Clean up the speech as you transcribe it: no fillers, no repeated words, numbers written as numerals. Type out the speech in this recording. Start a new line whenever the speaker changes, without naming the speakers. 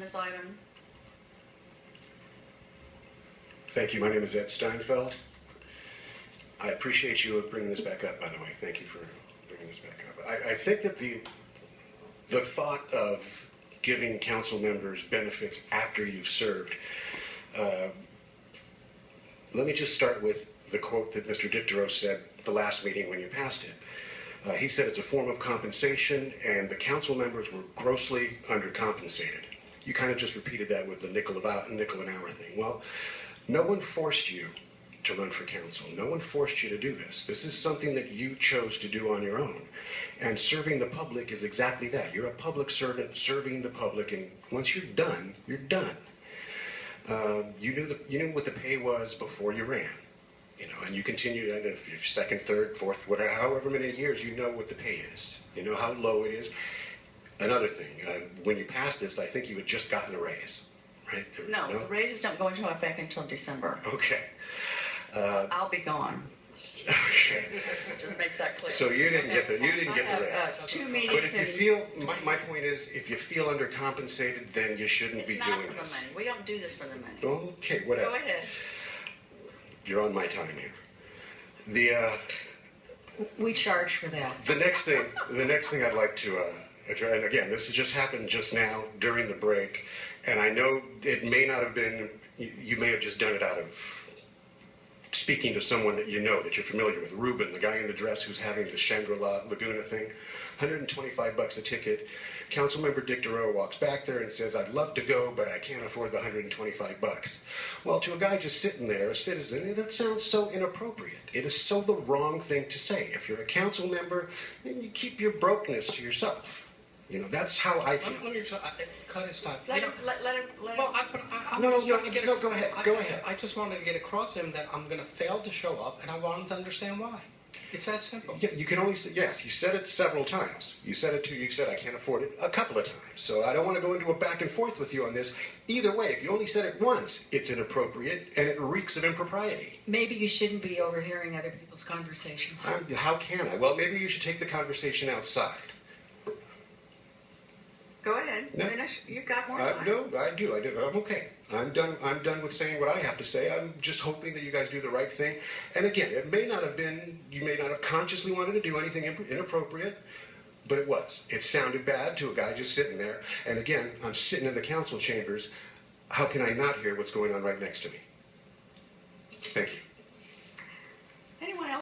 this item.
Thank you. My name is Ed Steinfeld. I appreciate you bringing this back up, by the way. Thank you for bringing this back up. I think that the thought of giving council members benefits after you've served, let me just start with the quote that Mr. Dictorow said the last meeting when you passed it. He said it's a form of compensation and the council members were grossly undercompensated. You kind of just repeated that with the nickel an hour thing. Well, no one forced you to run for council. No one forced you to do this. This is something that you chose to do on your own. And serving the public is exactly that. You're a public servant serving the public, and once you're done, you're done. You knew what the pay was before you ran, and you continued, and if you're second, third, fourth, whatever, however many years, you know what the pay is. You know how low it is. Another thing, when you passed this, I think you had just gotten a raise, right?
No, the raises don't go into effect until December.
Okay.
I'll be gone.
Okay.
Just make that clear.
So you didn't get the raise.
2 meetings.
But if you feel, my point is, if you feel undercompensated, then you shouldn't be doing this.
It's not for the money. We don't do this for the money.
Okay, whatever.
Go ahead.
You're on my time here.
We charge for that.
The next thing I'd like to address, and again, this has just happened just now during the break, and I know it may not have been, you may have just done it out of speaking to someone that you know, that you're familiar with. Ruben, the guy in the dress who's having the Shangri-La Laguna thing, $125 a ticket. Councilmember Dictorow walks back there and says, I'd love to go, but I can't afford the $125. Well, to a guy just sitting there, a citizen, that sounds so inappropriate. It is so the wrong thing to say. If you're a council member, then you keep your brokenness to yourself. That's how I feel.
Let me cut his time.
Let him.
Well,
Go ahead.
I just wanted to get across to him that I'm going to fail to show up, and I want him to understand why. It's that simple.
Yeah, you can only say, yes, you said it several times. You said I can't afford it a couple of times. So I don't want to go into a back and forth with you on this. Either way, if you only said it once, it's inappropriate and it reeks of impropriety.
Maybe you shouldn't be overhearing other people's conversations.
How can I? Well, maybe you should take the conversation outside.
Go ahead.
No.
Finish. You've got more time.
No, I do. I'm okay. I'm done with saying what I have to say. I'm just hoping that you guys do the right thing. And again, you may not have consciously wanted to do anything inappropriate, but it was. It sounded bad to a guy just sitting there. And again, I'm sitting in the council chambers. How can I not hear what's going on right next to me? Thank you.